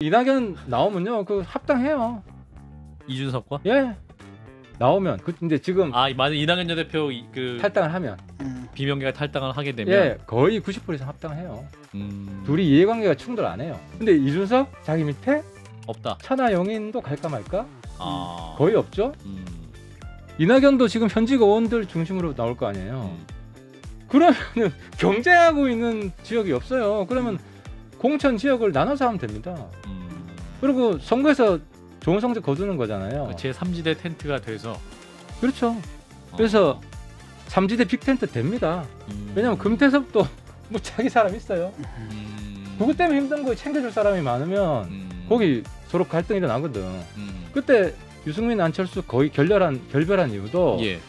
이낙연 나오면요, 그 합당해요. 이준석과? 예. 나오면 근데 지금 만약 이낙연 전 대표 그 탈당을 하면 비명계가 탈당을 하게 되면 예, 거의 90% 이상 합당해요. 둘이 이해관계가 충돌 안 해요. 근데 이준석 자기 밑에 없다. 천하영인도 갈까 말까? 아. 거의 없죠. 이낙연도 지금 현직 의원들 중심으로 나올 거 아니에요. 그러면은 경쟁하고 있는 지역이 없어요. 그러면 공천 지역을 나눠서 하면 됩니다. 그리고 선거에서 좋은 성적 거두는 거잖아요. 제 3지대 텐트가 돼서. 그렇죠. 그래서 3지대 빅텐트 됩니다. 왜냐면 금태섭도 뭐 자기 사람 있어요. 그것 때문에 힘든 거 챙겨줄 사람이 많으면 거기 서로 갈등이 일어나거든. 그때 유승민, 안철수 거의 결별한 이유도 예.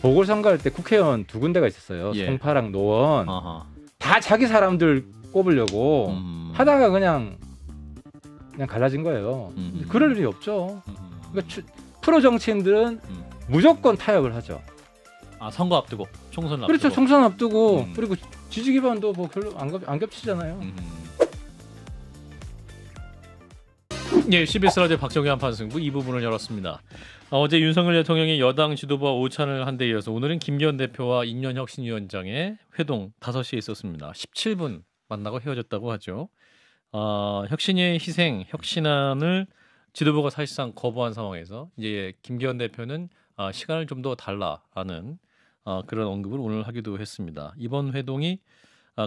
보궐선거할 때 국회의원 두 군데가 있었어요. 예. 송파랑 노원. 아하. 다 자기 사람들 꼽으려고 하다가 그냥 갈라진 거예요. 그럴 일이 없죠. 그러니까 프로 정치인들은 무조건 타협을 하죠. 아, 선거 앞두고, 총선 앞두고. 그렇죠. 총선 앞두고 그리고 지지 기반도 뭐 별로 안 겹치잖아요. 예, CBS 라디오 박정희 한판승부 이 부분을 열었습니다. 어제 윤석열 대통령이 여당 지도부와 오찬을 한 데 이어서 오늘은 김기현 대표와 인연혁신위원장의 회동 5시에 있었습니다. 17분 만나고 헤어졌다고 하죠. 혁신의 희생, 혁신안을 지도부가 사실상 거부한 상황에서 이제 김기현 대표는 시간을 좀 더 달라라는 그런 언급을 오늘 하기도 했습니다. 이번 회동이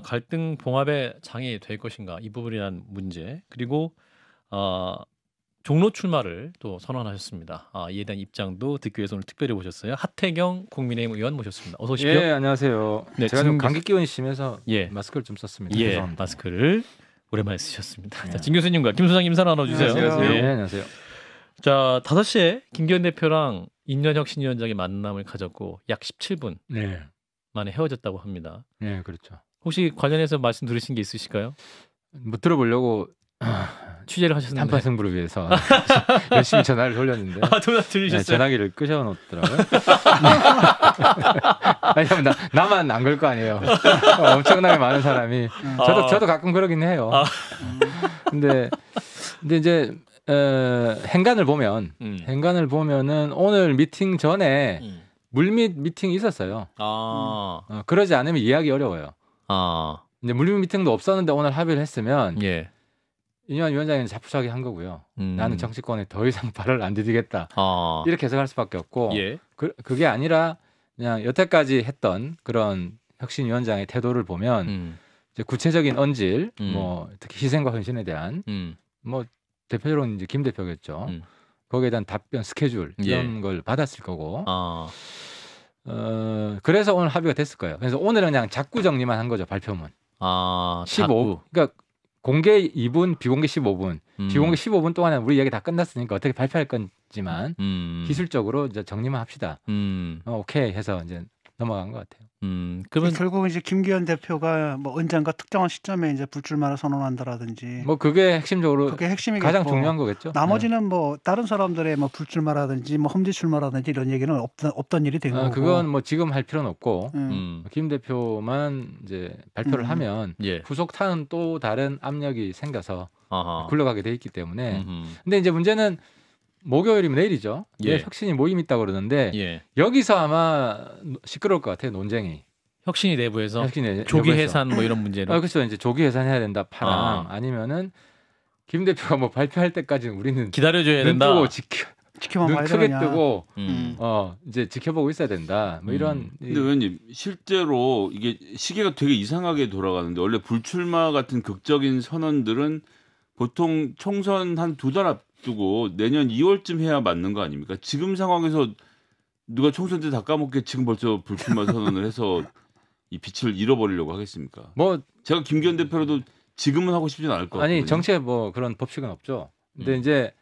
갈등 봉합의 장이 될 것인가 이 부분에 대한 문제 그리고 종로 출마를 또 선언하셨습니다. 이에 대한 입장도 듣기 위해서 오늘 특별히 모셨어요. 하태경 국민의힘 의원 모셨습니다. 어서 오십시오. 예, 안녕하세요. 네, 제가 좀 감기 기운이 심해서 예. 마스크를 좀 썼습니다. 예, 죄송합니다. 마스크를 오랜만에 쓰셨습니다. 예. 자, 진 교수님과 김 소장 인사 나눠주세요. 안녕하세요. 예. 예, 안녕하세요. 자, 5시에 김기현 대표랑 인연혁신위원장의 만남을 가졌고 약 17분 네. 만에 헤어졌다고 합니다. 네, 그렇죠. 혹시 관련해서 말씀 들으신 게 있으실까요? 뭐 들어보려고 취재를 하셨는데. 단판 승부를 위해서 열심히 전화를 돌렸는데 전화 들으셨어요? 네, 전화기를 끄셔놓더라고요. 왜냐면 나만 안 걸 거 아니에요. 엄청나게 많은 사람이. 저도 가끔 그러긴 해요. 근데 이제 행간을 보면은 오늘 미팅 전에 물밑 미팅이 있었어요. 그러지 않으면 이해하기 어려워요. 이제 물밑 미팅도 없었는데 오늘 합의를 했으면 예. 이념한 위원장은 자포자기 한 거고요. 나는 정치권에 더 이상 발을 안 디디겠다. 이렇게 해석할 수밖에 없고 예. 그게 아니라 그냥 여태까지 했던 그런 혁신위원장의 태도를 보면 이제 구체적인 언질, 뭐 특히 희생과 헌신에 대한 뭐 대표적으로 이제 김 대표겠죠. 거기에 대한 답변 스케줄 이런 걸 받았을 거고. 그래서 오늘 합의가 됐을 거예요. 그래서 오늘은 그냥 작구 정리만 한 거죠. 발표문. 15. 그러니까 공개 2분, 비공개 15분. 비공개 15분 동안에 우리 이야기 다 끝났으니까 어떻게 발표할 건지만 기술적으로 이제 정리만 합시다. 오케이 해서 이제 넘어간 것 같아요. 그러면 결국 이제 김기현 대표가 뭐 언젠가 특정한 시점에 이제 불출마를 선언한다라든지 뭐 그게 핵심적으로 그게 핵심이겠고 가장 중요한 거겠죠. 나머지는 뭐 다른 사람들의 뭐 불출마라든지 뭐 험지 출마라든지 이런 얘기는 없던 일이 된 거고. 그건 뭐 지금 할 필요는 없고 김 대표만 이제 발표를 하면 후속타는 또 다른 압력이 생겨서 굴러가게 돼 있기 때문에. 근데 이제 문제는 목요일이면 내일이죠. 내일 혁신이 모임 있다고 그러는데 여기서 아마 시끄러울 것 같아요. 논쟁이. 혁신이 내부에서 조기 해산 뭐 이런 문제로. 그렇죠. 이제 조기 해산해야 된다 파랑 아니면은 김 대표가 뭐 발표할 때까지는 우리는 기다려줘야 된다. 눈 뜨고 지켜만 눈 봐야 크게 되냐. 뜨고 이제 지켜보고 있어야 된다. 뭐 이런. 근데 의원님 실제로 이게 시계가 되게 이상하게 돌아가는데 원래 불출마 같은 극적인 선언들은 보통 총선 한 2달 앞두고 내년 2월쯤 해야 맞는 거 아닙니까? 지금 상황에서 누가 총선 때 다 까먹게 지금 벌써 불출마 선언을 해서 이 빛을 잃어버리려고 하겠습니까? 뭐 제가 김기현 대표로도 지금은 하고 싶지는 않을 것 같아요. 아니 정치에 뭐 그런 법칙은 없죠. 근데 이제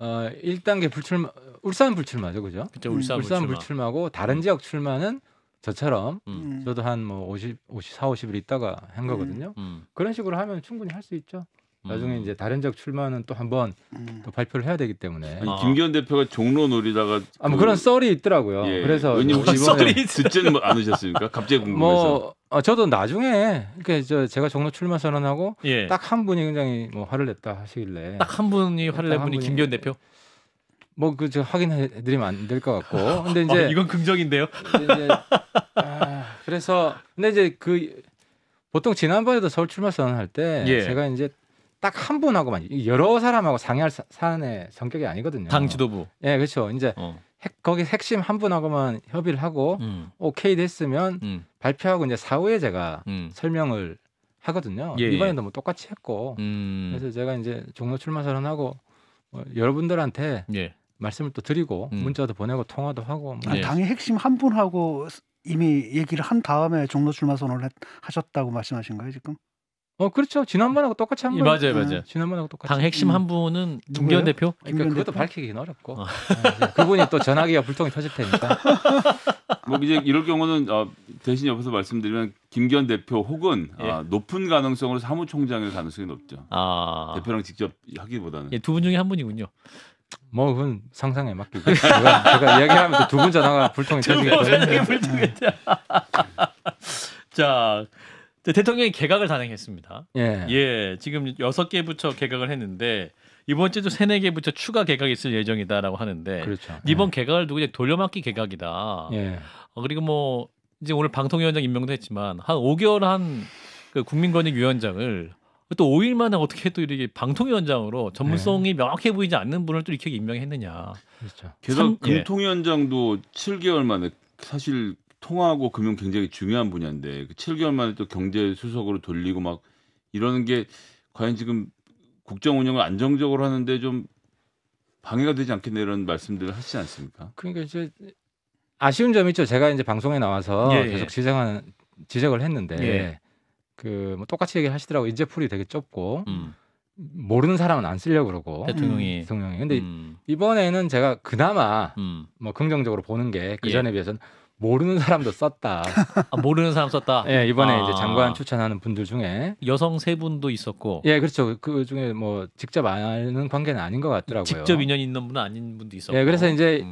1단계 불출마 울산 불출마죠, 그죠? 그렇죠, 울산 불출마고 다른 지역 출마는 저처럼 저도 한 뭐 50일 있다가 한 거거든요. 그런 식으로 하면 충분히 할 수 있죠. 나중에 이제 다른 지역 출마는 또 한번 또 발표를 해야 되기 때문에. 아니, 김기현 대표가 종로 노리다가 뭐 그런 썰이 있더라고요. 그래서 의원님 혹시 썰이 듣지는 않으셨습니까? 갑자기 궁금해서. 저도 나중에 그러니까 제가 종로 출마 선언하고 예. 딱 한 분이 굉장히 뭐 화를 냈다 하시길래 딱 한 분이 화를 낸 딱 한 분이 분이- 김기현 대표. 뭐 그 저 확인해드리면 안 될 것 같고 근데 이제 이건 긍정인데요. 이제 그래서 근데 이제 그 보통 지난번에도 서울 출마 선언할 때 예. 제가 이제 딱 한 분하고만 여러 사람하고 상의할 사안의 성격이 아니거든요. 당 지도부. 예, 그렇죠. 이제 어. 거기 핵심 한 분하고만 협의를 하고 오케이 됐으면 발표하고 이제 사후에 제가 설명을 하거든요. 예, 예. 이번에도 뭐 똑같이 했고 그래서 제가 이제 종로 출마 선언하고 여러분들한테 예. 말씀을 또 드리고 문자도 보내고 통화도 하고 뭐 예. 당의 핵심 한 분하고 이미 얘기를 한 다음에 종로 출마 선언을 하셨다고 말씀하신 거예요 지금? 그렇죠. 지난번하고 똑같이 한 예, 번. 맞아요. 지난번하고 똑같이. 당 핵심 한 분은 김기현 누구예요? 대표. 그러니까 김기현 그것도 대표? 밝히기는 어렵고 그분이 또 전화기가 불통이 터질 테니까. 뭐 이제 이럴 경우는 대신 옆에서 말씀드리면 김기현 대표 혹은 예. 높은 가능성으로 사무총장일 가능성이 높죠. 아. 대표랑 직접 하기보다는. 예, 두 분 중에 한 분이군요. 뭐 그건 상상에 맡기고 제가 이야기하면 또 두 분 전화가 불통이 터지기 때문에. 자, 대통령이 개각을 단행했습니다. 예. 예, 지금 6개 부처 개각을 했는데 이번 주도 3, 4개 부처 추가 개각이 있을 예정이다라고 하는데 그렇죠. 이번 개각을 두고 이제 돌려막기 개각이다. 예. 그리고 뭐 이제 오늘 방통위원장 임명도 했지만 한 5개월 한 그 국민권익위원장을 또 5일 만에 어떻게 또 이렇게 방통위원장으로 전문성이 명확해 보이지 않는 분을 또 이렇게 임명했느냐. 그렇죠. 게다가 예. 금통위원장도 7개월 만에 사실 통화하고 금융 굉장히 중요한 분야인데 그 7개월 만에 또 경제 수석으로 돌리고 막 이러는 게 과연 지금 국정 운영을 안정적으로 하는데 좀 방해가 되지 않겠나 이런 말씀들을 하시지 않습니까? 그러니까 이제 아쉬운 점이 있죠. 제가 이제 방송에 나와서 예, 예. 계속 지적을 했는데 예. 그 뭐 똑같이 얘기하시더라고. 인재풀이 되게 좁고 모르는 사람은 안 쓰려고 그러고 대통령이. 대통령이. 근데 이번에는 제가 그나마 뭐 긍정적으로 보는 게 그 예. 전에 비해서는 모르는 사람도 썼다. 모르는 사람 썼다. 예, 이번에 아. 이제 장관 추천하는 분들 중에 여성 3분도 있었고 예, 그렇죠. 그 중에 뭐 직접 아는 관계는 아닌 것 같더라고요. 직접 인연이 있는 분은 아닌 분도 있었고. 예, 그래서 이제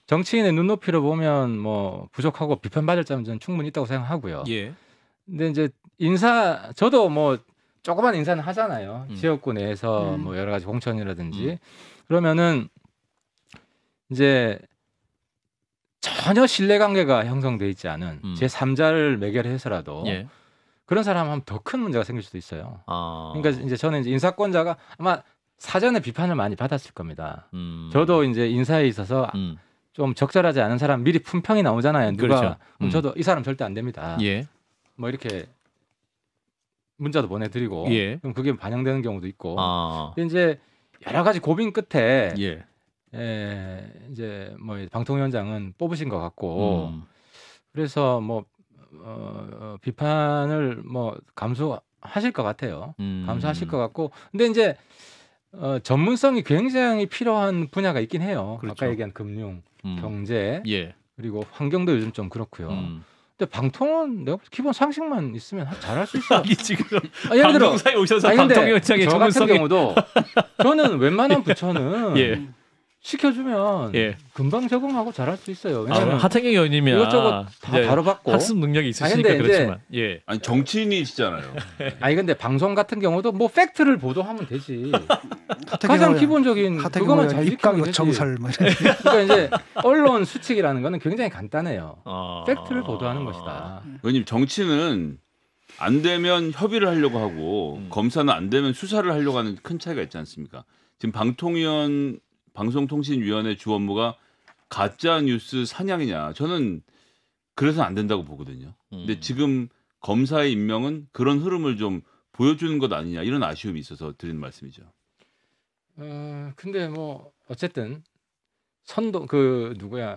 정치인의 눈높이로 보면 뭐 부족하고 비판받을 점은 저는 충분히 있다고 생각하고요. 예. 근데 이제 저도 뭐 조그만 인사는 하잖아요. 지역구 내에서 뭐 여러 가지 공천이라든지 그러면은 이제 전혀 신뢰관계가 형성돼 있지 않은 제 3자를 매결해서라도 예. 그런 사람 하면 더 큰 문제가 생길 수도 있어요. 아. 그러니까 이제 저는 이제 인사권자가 아마 사전에 비판을 많이 받았을 겁니다. 저도 이제 인사에 있어서 좀 적절하지 않은 사람 미리 품평이 나오잖아요. 누가 그렇죠. 그럼 저도 이 사람 절대 안 됩니다. 예. 뭐 이렇게 문자도 보내드리고 예. 그럼 그게 반영되는 경우도 있고. 아. 근데 이제 여러 가지 고민 끝에 예. 이제 뭐 방통위원장은 뽑으신 것 같고 그래서 뭐 비판을 뭐 감수하실 것 같아요. 감수하실 것 같고 근데 이제 전문성이 굉장히 필요한 분야가 있긴 해요. 그렇죠. 아까 얘기한 금융, 경제 예. 그리고 환경도 요즘 좀 그렇고요. 근데 방통은 내가 기본 상식만 있으면 잘할 수 있어. 아니 지금 예를 들어 방송사에 오셔서 아니, 근데 방통위원장의 저 같은 전문성이 경우도 저는 웬만한 부처는 예. 시켜주면 예. 금방 적응하고 잘할 수 있어요. 왜냐하면 하태경 의원님이야. 이것저것 다 이제 다뤄봤고 학습 능력이 있으시니까 아니, 근데 이제 그렇지만. 예. 아니 정치인이시잖아요. 아니 근데 방송 같은 경우도 뭐 팩트를 보도하면 되지. 하태경 가장 의원, 기본적인 하태경 그것만 의원 잘 지키면 입각력 되지. 정설 뭐 그러니까 이제 언론 수칙이라는 거는 굉장히 간단해요. 아. 팩트를 보도하는 것이다. 의원님 정치는 안 되면 협의를 하려고 하고 검사는 안 되면 수사를 하려고 하는 큰 차이가 있지 않습니까? 지금 방송통신위원회 주 업무가 가짜 뉴스 사냥이냐? 저는 그래서 안 된다고 보거든요. 근데 지금 검사의 임명은 그런 흐름을 좀 보여주는 것 아니냐 이런 아쉬움이 있어서 드리는 말씀이죠. 근데 뭐 어쨌든 선동 누구야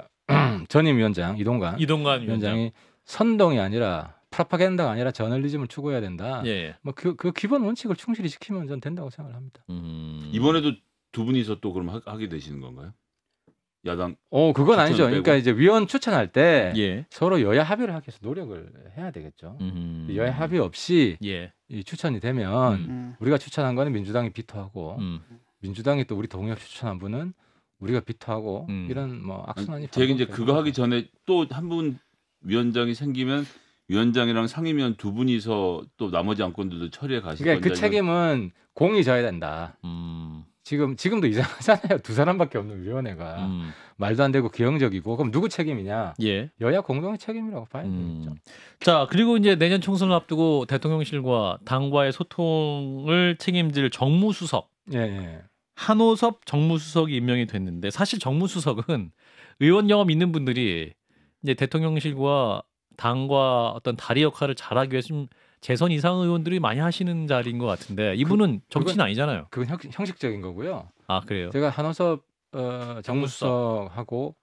전임 위원장 이동관 이동관 위원장이 선동이 아니라 프로파간다가 아니라 저널리즘을 추구해야 된다. 예. 뭐 그 기본 원칙을 충실히 지키면 전 된다고 생각을 합니다. 이번에도 두 분이서 또 그럼 하게 되시는 건가요? 야당? 그건 아니죠. 추천을 그러니까 빼고? 이제 위원 추천할 때 예. 서로 여야 합의를 하기 위해서 노력을 해야 되겠죠. 여야 합의 없이 예. 이 추천이 되면 우리가 추천한 거는 민주당이 비토하고 민주당이 또 우리 동료 추천한 분은 우리가 비토하고 이런 뭐 악순환이 제가 이제 반복되는 그거 하기 거죠. 전에 또 한 분 위원장이 생기면 위원장이랑 상임위원 두 분이서 또 나머지 안건들도 처리해 가실 그러니까 건데 그 책임은 공이 져야 된다. 지금도 이상하잖아요. 두 사람밖에 없는 위원회가 말도 안 되고 기형적이고 그럼 누구 책임이냐? 예. 여야 공동의 책임이라고 봐야 되겠죠. 자 그리고 이제 내년 총선을 앞두고 대통령실과 당과의 소통을 책임질 정무수석 예. 한호섭 정무수석이 임명이 됐는데 사실 정무수석은 의원 경험 있는 분들이 이제 대통령실과 당과 어떤 다리 역할을 잘하기 위해서 좀 재선 이상 의원들이 많이 하시는 자리인 것 같은데 이분은 정치인 아니잖아요. 그건 형식적인 거고요. 아 그래요? 제가 한호섭 정무수석하고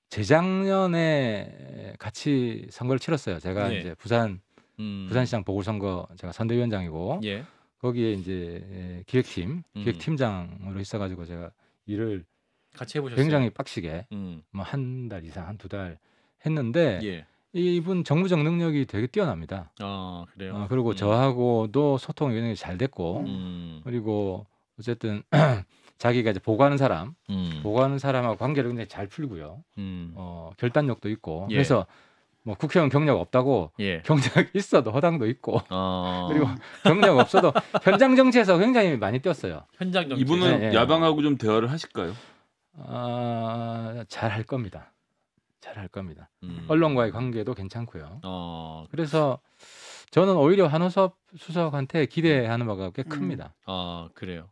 재작년에 같이 선거를 치렀어요. 제가 예. 이제 부산시장 보궐선거 제가 선대위원장이고 예. 거기에 이제 기획팀장으로 있어가지고 제가 일을 같이 해보셨어요? 굉장히 빡시게 뭐 한 달 이상 한두 달 했는데 예. 이분 정무적 능력이 되게 뛰어납니다. 아 그래요. 그리고 저하고도 소통이 굉장히 잘 됐고 그리고 어쨌든 자기가 이제 보고하는 사람하고 관계를 굉장히 잘 풀고요. 결단력도 있고 예. 그래서 뭐 국회의원 경력 없다고 예. 경력 있어도 허당도 있고 그리고 경력 없어도 현장 정치에서 굉장히 많이 뛰었어요. 현장 정치. 이분은 네. 야당하고 좀 대화를 하실까요? 잘 할 겁니다. 잘 할 겁니다. 언론과의 관계도 괜찮고요. 그래서 저는 오히려 한호섭 수석한테 기대하는 바가 꽤 큽니다. 아 그래요.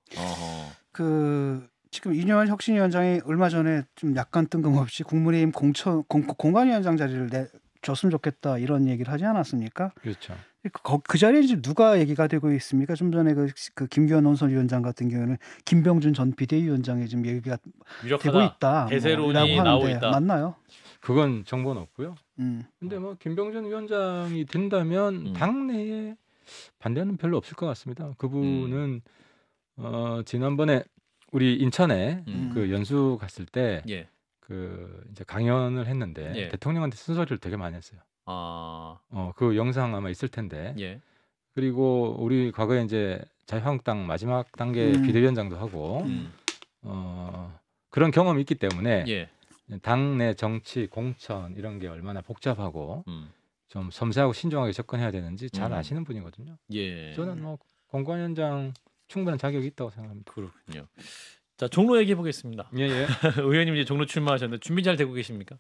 지금 이념한 혁신위원장이 얼마 전에 좀 약간 뜬금없이 국민의힘 공관위원장 자리를 줬으면 좋겠다 이런 얘기를 하지 않았습니까? 그렇죠. 그 자리에 지금 누가 얘기가 되고 있습니까? 좀 전에 그 김기현 논설위원장 같은 경우는 김병준 전 비대위원장이 지금 얘기가 유력하다. 되고 있다. 대세론이 라고 나오고 하는데 있다. 맞나요? 그건 정보는 없고요. 음. 근데 뭐 김병준 위원장이 된다면 당내에 반대는 별로 없을 것 같습니다. 그분은 지난번에 우리 인천에 그 연수 갔을 때 예. 그 이제 강연을 했는데 예. 대통령한테 쓴소리를 되게 많이 했어요. 아. 그 영상 아마 있을 텐데. 예. 그리고 우리 과거에 이제 자유한국당 마지막 단계 비대위원장도 하고 그런 경험이 있기 때문에 예. 당내 정치 공천 이런 게 얼마나 복잡하고 좀 섬세하고 신중하게 접근해야 되는지 잘 아시는 분이거든요. 예. 저는 뭐 공관위원장 충분한 자격이 있다고 생각합니다. 그렇군요. 자 종로 얘기해 보겠습니다. 예. 의원님 이제 종로 출마하셨는데 준비 잘 되고 계십니까?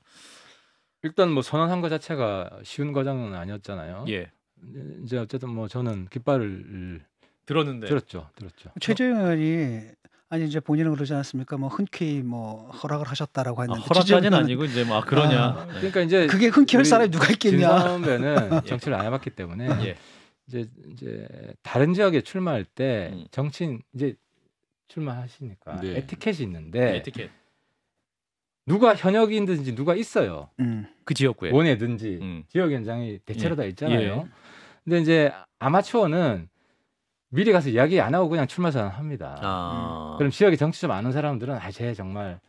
일단 뭐 선언한 것 자체가 쉬운 과정은 아니었잖아요. 예. 이제 어쨌든 뭐 저는 깃발을 들었는데. 들었죠. 최재형 의원이 아니 이제 본인은 그러지 않았습니까? 뭐 흔쾌히 뭐 허락을 하셨다라고 했는데 허락까지는 아니고 이제 뭐 그러냐. 그러니까 이제 그게 흔쾌히 할 사람이 누가 있겠냐? 진 선배는 정치를 안 해봤기 때문에 예. 이제 다른 지역에 출마할 때 정치인 이제 출마하시니까 네. 에티켓이 있는데 에티켓. 누가 현역이든지 누가 있어요. 그 지역구에. 원회든지 지역위원장이 대체로 다 있잖아요. 예. 근데 이제 아마추어는 미리 가서 이야기 안 하고 그냥 출마 선언합니다. 그럼 지역에 정치 좀 아는 사람들은 쟤 정말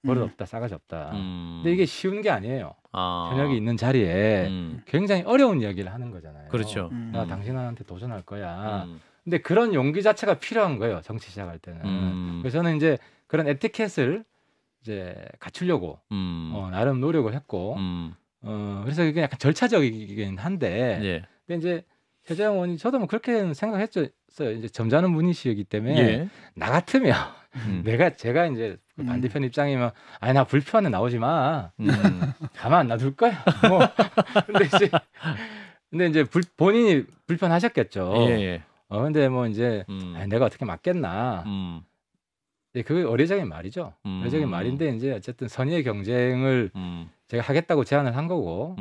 버릇없다, 싸가지 없다. 근데 이게 쉬운 게 아니에요. 현역이 있는 자리에 굉장히 어려운 이야기를 하는 거잖아요. 그렇죠. 나 당신한테 도전할 거야. 근데 그런 용기 자체가 필요한 거예요. 정치 시작할 때는. 그래서 저는 이제 그런 에티켓을 이제 갖추려고 나름 노력을 했고 그래서 이게 약간 절차적이긴 한데 예. 근데 이제 최재형 의원이 저도 뭐 그렇게 생각했어요. 이제 점잖은 분이시기 때문에 예. 나 같으면 제가 이제 반대편 입장이면 아니 나 불편해 나오지 마. 가만 안 놔둘 거야. 뭐 근데 이제 본인이 불편하셨겠죠. 예. 근데 뭐 이제 아니, 내가 어떻게 맞겠나. 그게 어리적인 말이죠. 어리적인 말인데 이제 어쨌든 선의의 경쟁을 제가 하겠다고 제안을 한 거고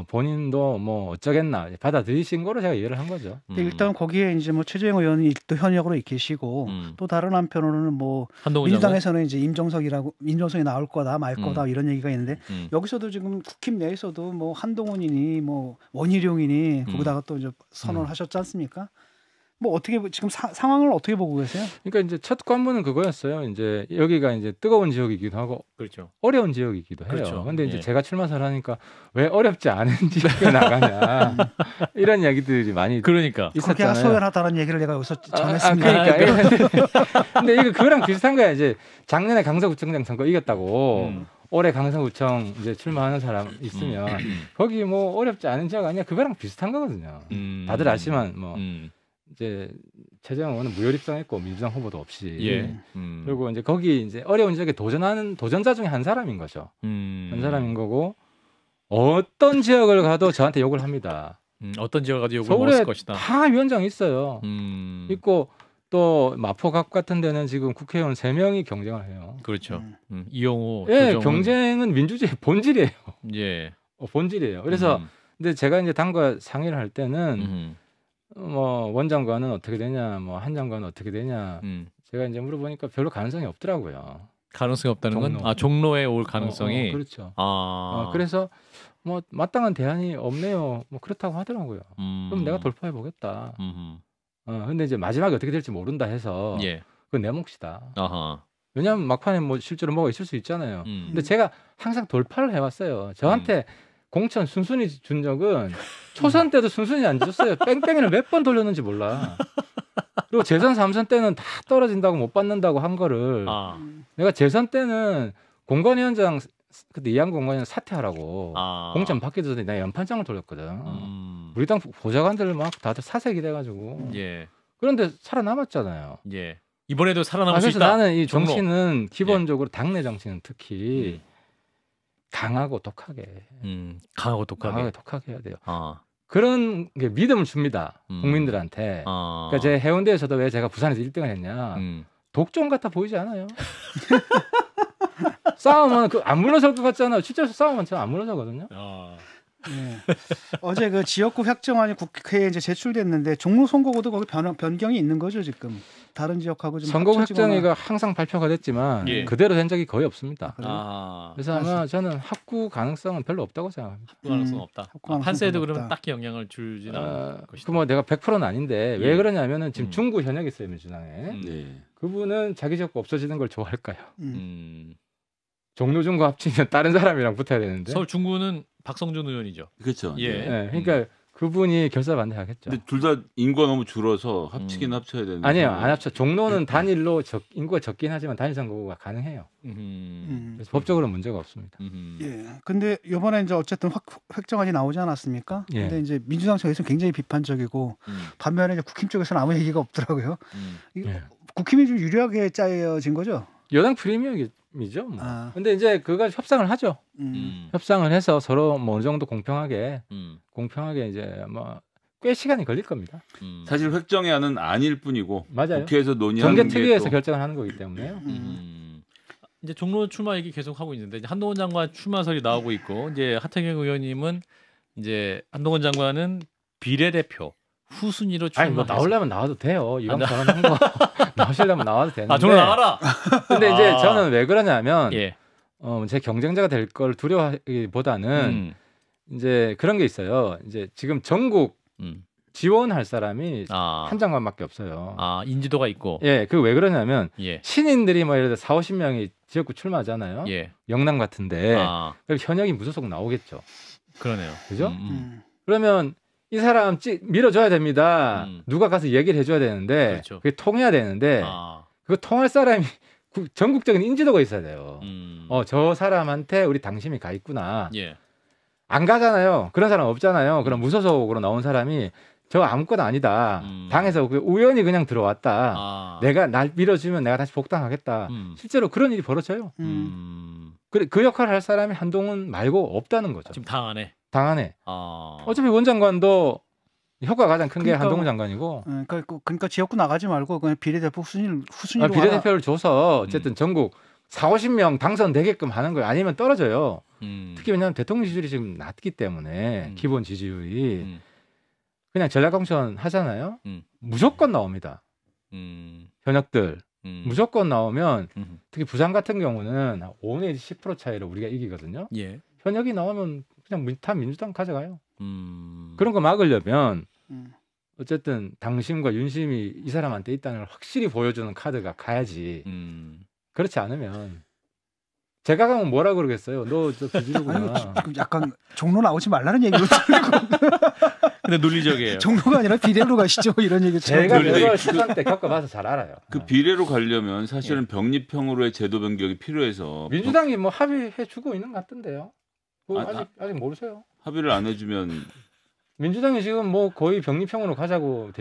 본인도 뭐 어쩌겠나 받아들이신 거로 제가 이해를 한 거죠. 일단 거기에 이제 뭐 최재형 의원이 또 현역으로 계시고 또 다른 한편으로는 뭐 민주당에서는 이제 임종석이 나올 거다 말 거다 이런 얘기가 있는데 여기서도 지금 국힘 내에서도 뭐 한동훈이니 뭐 원희룡이니 거기다가 또 이제 선언을 하셨지 않습니까? 뭐 어떻게 지금 상황을 어떻게 보고 계세요? 그러니까 이제 첫 관문은 그거였어요. 이제 여기가 이제 뜨거운 지역이기도 하고 그렇죠. 어려운 지역이기도 해요. 그렇죠. 근데 이제 예. 제가 출마 선언하니까 왜 어렵지 않은 지역에 나가냐 이런 이야기들이 많이 그렇게 있었잖아요. 하소연하다는 얘기를 내가 여기서 전했습니다. 그러니까 근데 이거 그거랑 비슷한 거야. 이제 작년에 강서구청장 선거 이겼다고 올해 강서구청 이제 출마하는 사람 있으면 거기 뭐 어렵지 않은 지역 아니야 그거랑 비슷한 거거든요. 다들 아시지만 뭐 이제 최재형 의원은 무혈입성했고 민주당 후보도 없이 예. 그리고 이제 거기 이제 어려운 지역에 도전하는 도전자 중에 한 사람인 거죠. 한 사람인 거고 어떤 지역을 가도 저한테 욕을 합니다. 어떤 지역을 가도 욕을 먹을 것이다. 다 위원장 있어요. 있고 또 마포갑 같은 데는 지금 국회의원 3명이 경쟁을 해요. 그렇죠. 이용호, 예, 조정훈. 경쟁은 민주주의 본질이에요. 예. 본질이에요. 그래서 근데 제가 이제 당과 상의를 할 때는 뭐 원장관은 어떻게 되냐, 뭐 한 장관은 어떻게 되냐. 제가 이제 물어보니까 별로 가능성이 없더라고요. 가능성이 없다는 건 종로에 올 가능성이. 그렇죠. 그래서 뭐 마땅한 대안이 없네요. 뭐 그렇다고 하더라고요. 그럼 내가 돌파해 보겠다. 근데 이제 마지막에 어떻게 될지 모른다 해서 예. 그건 내 몫이다. 아하. 왜냐하면 막판에 뭐 실제로 뭐가 있을 수 있잖아요. 근데 제가 항상 돌파를 해왔어요. 저한테 공천 순순히 준 적은 초선 때도 순순히 안 줬어요. 뺑뺑이를 몇 번 돌렸는지 몰라. 그리고 재선 3선 때는 다 떨어진다고 못 받는다고 한 거를 내가 재선 때는 공관위원장 그때 이한 공관위원 사퇴하라고 공천 받기 전에 내가 연판장을 돌렸거든. 우리 당 보좌관들 막 다들 사색이 돼가지고. 예. 그런데 살아남았잖아요. 예. 이번에도 살아남을 수 그래서 있다. 나는 이 정치는 기본적으로 당내 정치는 특히 강하고 독하게. 강하고 독하게 해야 돼요. 그런 게 믿음을 줍니다. 국민들한테. 그러니까 제 해운대에서도 왜 제가 부산에서 1등을 했냐. 독종 같아 보이지 않아요? 싸우면 안 물러설 것 같잖아요. 실제로 싸우면 전 안 물러서거든요. 네. 어제 그 지역구 획정안이 국회에 이제 제출됐는데 종로 선거구도 거기 변경이 있는 거죠 지금. 다른 지역하고 좀 선거구 획정위가 항상 발표가 됐지만 그대로 된 적이 거의 없습니다. 그래서 아마 저는 합구 가능성은 별로 없다고 생각합니다. 합구 가능성은 없다. 판세도 그러면 딱히 영향을 주지는 않을 것이다. 뭐 내가 100%는 아닌데 왜 그러냐면은 지금 중구 현역 있어요 민주당에. 그분은 자기 지역구 없어지는 걸 좋아할까요? 종로 중구 합치면 다른 사람이랑 붙어야 되는데. 서울 중구는 박성준 의원이죠. 그렇죠. 네, 그러니까 그분이 결사 반대하겠죠. 근데 둘 다 인구가 너무 줄어서 합치긴 합쳐야 되는데. 아니에요, 안 합쳐. 종로는 단일로 인구가 적긴 하지만 단일 선거구가 가능해요. 그래서 법적으로 문제가 없습니다. 예. 근데 이번에 이제 어쨌든 획정안이 나오지 않았습니까? 근데 이제 민주당 쪽에서는 굉장히 비판적이고 반면에 이제 국힘 쪽에서는 아무 얘기가 없더라고요. 국힘이 좀 유리하게 짜여진 거죠? 여당 프리미엄이죠. 뭐. 근데 이제 그거 협상을 하죠. 협상을 해서 서로 뭐 어느 정도 공평하게 이제 뭐 꽤 시간이 걸릴 겁니다. 사실 획정안은 아닐 뿐이고 맞아요. 국회에서 논의하는 게 정개특위에서 결정을 하는 거기 때문에요. 이제 종로 출마 얘기 계속 하고 있는데 이제 한동훈 장관 출마설이 나오고 있고 이제 하태경 의원님은 이제 한동훈 장관은 비례대표 후순위로 출마. 아니 뭐 나오려면 나와도 돼요. 이건 저는 거 나오시려면 나와도 되는데. 종로 나와라. 근데 이제 저는 왜 그러냐면 제 경쟁자가 될 걸 두려워하기보다는 이제 그런 게 있어요. 이제 지금 전국 지원할 사람이 한 장관밖에 없어요. 인지도가 있고. 그 왜 그러냐면 신인들이 뭐 예를 들어 4, 50명이 지역구 출마하잖아요. 영남 같은데 그럼 현역이 무소속 나오겠죠. 그러네요. 그죠? 그러면 이 사람 밀어줘야 됩니다. 누가 가서 얘기를 해줘야 되는데 그렇죠. 그게 통해야 되는데 그거 통할 사람이 전국적인 인지도가 있어야 돼요. 저 사람한테 우리 당심이 가 있구나. 안 가잖아요. 그런 사람 없잖아요. 그럼 무소속으로 나온 사람이 저 아무것도 아니다. 당에서 우연히 그냥 들어왔다. 내가 날 밀어주면 내가 다시 복당하겠다. 실제로 그런 일이 벌어져요. 그 역할을 할 사람이 한동훈 말고 없다는 거죠. 지금 당 안에. 어차피 원장관도 효과가 가장 큰 게 한동훈 장관이고. 그러니까 지역구 나가지 말고 그냥 비례대표 후순위로 비례대표를 줘서 어쨌든 전국 4, 50명 당선되게끔 하는 거예요. 아니면 떨어져요. 특히 왜냐하면 대통령 지지율이 지금 낮기 때문에 기본 지지율이 그냥 전략공천 하잖아요. 무조건 나옵니다. 현역들 무조건 나오면 특히 부산 같은 경우는 5 내지 10% 차이로 우리가 이기거든요. 현역이 나오면 그냥 다 민주당 가져가요. 그런 거 막으려면 어쨌든 당심과 윤심이 이 사람한테 있다는 걸 확실히 보여주는 카드가 가야지. 그렇지 않으면 제가 가면 뭐라 그러겠어요. 너 저 비주류구나. 약간 종로 나오지 말라는 얘기로 들리고. 근데 논리적이에요. 종로가 아니라 비례로 가시죠. 이런 얘기 제가 그걸 시간 때 겪어봐서 잘 알아요. 그 비례로 가려면 사실은 병립형으로의 제도 변경이 필요해서 민주당이 뭐 합의해주고 있는 것 같던데요. 아직 모르세요. 합의를 안 해주면 민주당이 지금 뭐 거의 병립형으로 가자고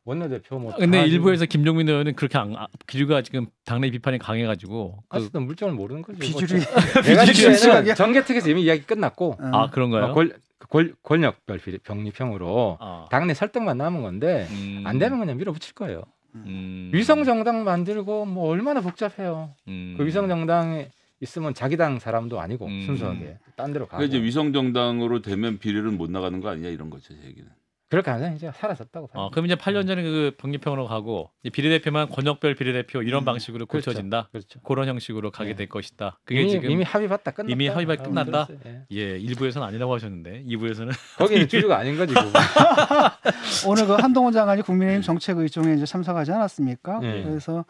원내대표 뭐. 근데 일부에서 김종민 의원은 그렇게 기류가 지금 당내 비판이 강해가지고 아직도 물정을 모르는 거죠. 비주류. 내가 정개특에서 이미 이야기 끝났고. 아 그런가요? 권력별 병립형으로 당내 설득만 남은 건데 안 되면 그냥 밀어붙일 거예요. 위성 정당 만들고 뭐 얼마나 복잡해요. 그 위성 정당에 있으면 자기 당 사람도 아니고 순수하게 딴 데로 가고. 이제 위성 정당으로 되면 비례는 못 나가는 거 아니냐 이런 거죠, 제 얘기는. 그럴 가능성이 이제 사라졌다고 봐요. 그럼 이제 8년 전에 그 병립형으로 가고 비례대표만 권역별 비례대표 이런 방식으로 고쳐진다. 그렇죠. 그런 형식으로 가게 될 것이다. 그게 지금 이미 합의봤다 끝났다. 이미 합의가 끝났다. 예, 1부에서는 아니라고 하셨는데 2부에서는 거기는 주주가 아닌 거지. 오늘 그 한동훈 장관이 국민의힘 정책의총에 이제 참석하지 않았습니까? 그래서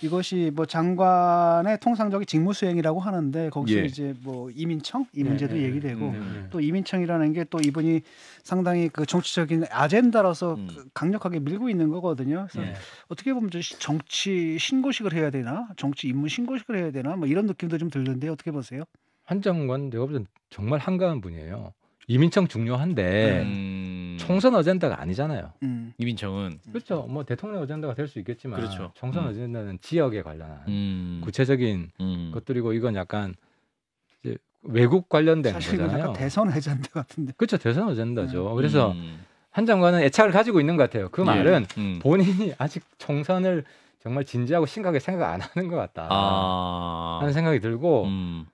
이것이 뭐 장관의 통상적인 직무 수행이라고 하는데 거기서 이제 뭐 이민제도 얘기되고 또 이민청이라는 게 또 이분이 상당히 그 정치적인 아젠다로서 강력하게 밀고 있는 거거든요. 그래서 어떻게 보면 정치 신고식을 해야 되나, 정치 입문 신고식을 해야 되나, 뭐 이런 느낌도 좀 들는데 어떻게 보세요? 한 장관 내가 보기엔 정말 한가한 분이에요. 이민청 중요한데 총선 어젠다가 아니잖아요. 이민청은 그렇죠. 뭐 대통령 어젠다가 될 수 있겠지만 그렇죠. 총선 어젠다는 지역에 관련한 구체적인 것들이고 이건 약간 이제 외국 관련된 사실 거잖아요. 약간 대선 어젠다 같은데. 그렇죠. 대선 어젠다죠. 그래서 한 장관은 애착을 가지고 있는 것 같아요. 그 말은 본인이 아직 총선을 정말 진지하고 심각하게 생각 안 하는 것 같다 하는 생각이 들고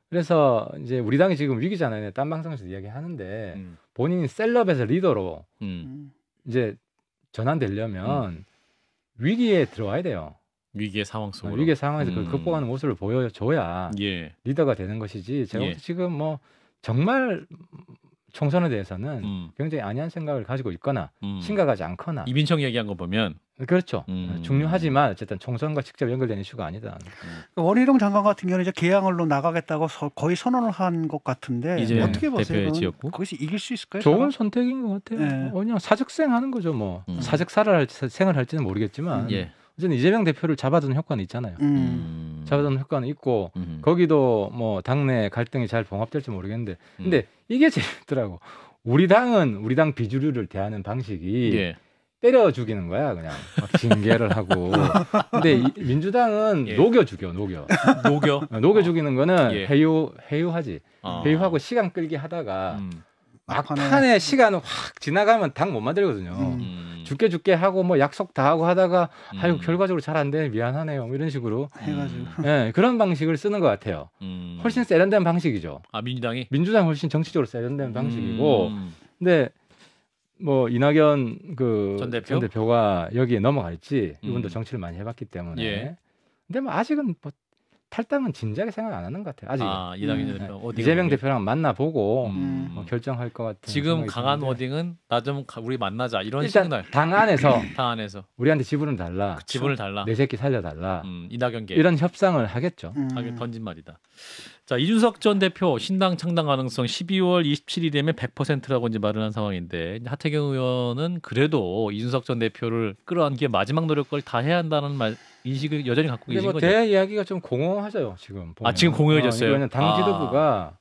그래서 이제 우리 당이 지금 위기잖아요. 딴 방송에서 이야기하는데 본인이 셀럽에서 리더로 이제 전환되려면 위기에 들어와야 돼요. 위기의 상황 속으로. 위기의 상황에서 그걸 극복하는 모습을 보여줘야 리더가 되는 것이지. 제가 지금 뭐 정말 총선에 대해서는 굉장히 안이한 생각을 가지고 있거나 심각하지 않거나. 이민청 얘기한 거 보면 그렇죠. 중요하지만 어쨌든 총선과 직접 연결된 이슈가 아니다. 원희룡 장관 같은 경우는 이제 개항을로 나가겠다고 거의 선언을 한 것 같은데 어떻게 보세요? 거기서 이길 수 있을까요? 좋은 선택인 것 같아요. 그냥 사직생하는 거죠. 뭐 사직사를 생활할지는 모르겠지만 어쨌든 이재명 대표를 잡아두는 효과는 있잖아요. 잡아두는 효과는 있고 거기도 뭐 당내 갈등이 잘 봉합될지 모르겠는데 근데 이게 재밌더라고. 우리 당 비주류를 대하는 방식이 때려 죽이는 거야. 그냥 막 징계를 하고. 근데 민주당은 녹여 죽이는 거는 회유하지. 회유하고 시간 끌기 하다가 막판에 시간 확 지나가면 당 못 만들거든요. 죽게 하고 뭐 약속 다 하고 하다가 아이고 결과적으로 잘 안 돼 미안하네요 뭐 이런 식으로 해가지고 그런 방식을 쓰는 것 같아요. 훨씬 세련된 방식이죠. 민주당이 훨씬 정치적으로 세련된 방식이고 근데 뭐 이낙연 전 대표가 여기에 넘어갈지 이분도 정치를 많이 해봤기 때문에 근데 뭐 아직은 뭐 탈당은 진지하게 생각 안 하는 것 같아요. 아직 이낙연 대표 이재명 대표랑 만나보고 결정할 것 같은. 지금 강한 워딩은 나 좀 우리 만나자 이런 일단 시그널. 당 안에서 우리한테 지분을 달라. 지분을 달라. 내 새끼 살려달라. 이낙연계 이런 협상을 하겠죠. 하게 던진 말이다. 자 이준석 전 대표 신당 창당 가능성 12월 27일 되면 100%라고 이제 말을 한 상황인데 하태경 의원은 그래도 이준석 전 대표를 끌어안기에 마지막 노력을 다 해야 한다는 인식을 여전히 갖고 계신 거죠. 대 이야기가 좀 공허하죠 지금. 보면. 지금 공허해졌어요. 이거는 당 지도부가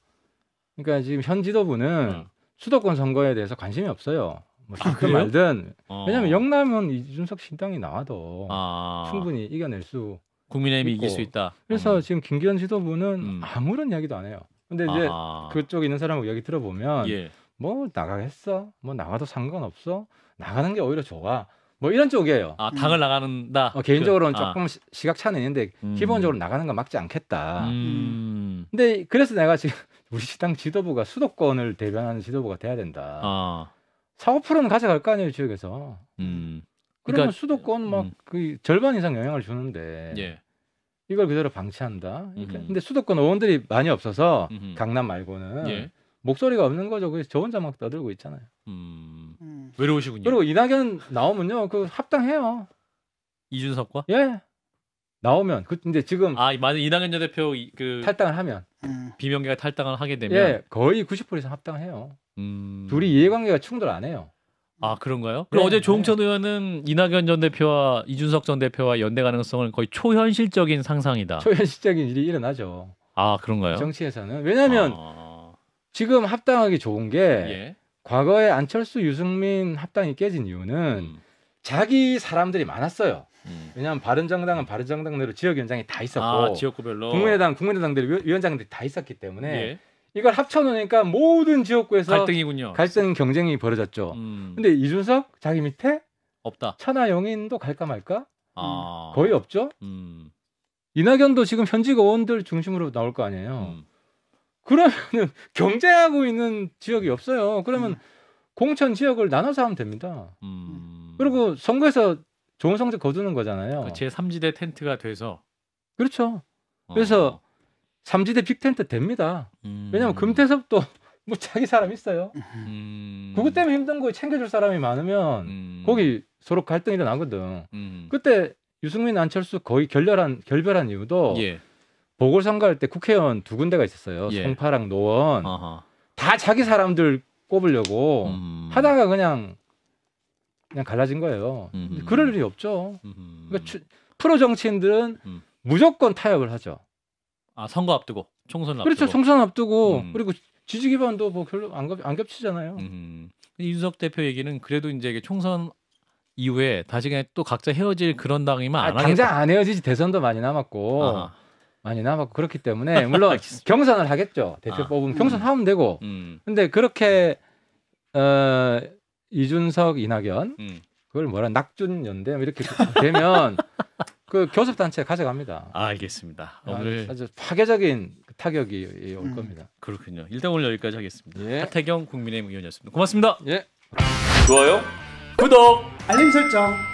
그러니까 지금 현 지도부는 수도권 선거에 대해서 관심이 없어요. 뭐 쉽든 말든. 왜냐하면 영남은 이준석 신당이 나와도 충분히 이겨낼 수. 국민의힘이 이길 수 있다. 그래서 지금 김기현 지도부는 아무런 이야기도 안 해요. 근데 이제 그쪽에 있는 사람하고 이야기 들어보면 뭐 나가겠어? 뭐 나가도 상관없어? 나가는 게 오히려 좋아. 뭐 이런 쪽이에요. 당을 나가는다. 개인적으로는 조금 시각차는 있는데 기본적으로 나가는 건 막지 않겠다. 근데 그래서 내가 지금 우리 당 지도부가 수도권을 대변하는 지도부가 돼야 된다. 4~5%는 가져갈 거 아니에요 지역에서. 그러면 수도권 막 그 절반 이상 영향을 주는데 이걸 그대로 방치한다. 근데 수도권 의원들이 많이 없어서 강남 말고는 목소리가 없는 거죠. 그래서 저 혼자 막 떠들고 있잖아요. 외로우시군요. 그리고 이낙연 나오면요, 그 합당해요. 이준석과? 나오면 근데 지금 만약 이낙연 전 대표 탈당을 하면 비명계가 탈당을 하게 되면 거의 90% 이상 합당해요. 둘이 이해관계가 충돌 안 해요. 아 그런가요? 그럼 어제 조홍천 의원은 이낙연 전 대표와 이준석 전 대표와 연대 가능성을 거의 초현실적인 상상이다. 초현실적인 일이 일어나죠. 아 그런가요? 정치에서는 왜냐하면 지금 합당하기 좋은 게 과거에 안철수 유승민 합당이 깨진 이유는 자기 사람들이 많았어요. 왜냐하면 바른정당은 바른정당대로 지역위원장이 다 있었고 지역구별로 국민의당대로 위원장들이 다 있었기 때문에 이걸 합쳐놓으니까 모든 지역구에서 갈등이군요. 갈등 경쟁이 벌어졌죠. 근데 이준석 자기 밑에 없다. 천하용인도 갈까 말까? 거의 없죠. 이낙연도 지금 현직 의원들 중심으로 나올 거 아니에요. 그러면은 경쟁하고 있는 지역이 없어요. 그러면 공천 지역을 나눠서 하면 됩니다. 그리고 선거에서 좋은 성적 거두는 거잖아요. 제 3지대 텐트가 돼서. 그렇죠. 그래서 3지대 빅텐트 됩니다. 왜냐하면 금태섭도 뭐 자기 사람 있어요. 그것 때문에 힘든 거에 챙겨줄 사람이 많으면 거기 서로 갈등이 일어나거든. 그때 유승민 안철수 거의 결별한 이유도 보궐선거할 때 국회의원 2군데가 있었어요. 송파랑 노원. 다 자기 사람들 꼽으려고 하다가 그냥 갈라진 거예요. 그럴 일이 없죠. 그러니까 프로 정치인들은 무조건 타협을 하죠. 선거 앞두고 총선 앞두고. 그렇죠. 총선 앞두고 그리고 지지 기반도 뭐 별로 안 겹치잖아요. 이준석 대표 얘기는 그래도 이제 이게 총선 이후에 다시 그냥 또 각자 헤어질 그런 당이면 안 하겠다. 당장 안 헤어지지. 대선도 많이 남았고 그렇기 때문에 물론 경선을 하겠죠. 대표 뽑으면 경선하면 되고. 근데 그렇게 이준석, 이낙연 그걸 뭐라 낙준 연대 이렇게 되면 그 교섭단체 가져갑니다. 알겠습니다. 오늘 아주 파괴적인 타격이 올 겁니다. 그렇군요. 일단 오늘 여기까지 하겠습니다. 예. 하태경 국민의힘 의원이었습니다. 고맙습니다. 예. 좋아요. 구독. 알림 설정.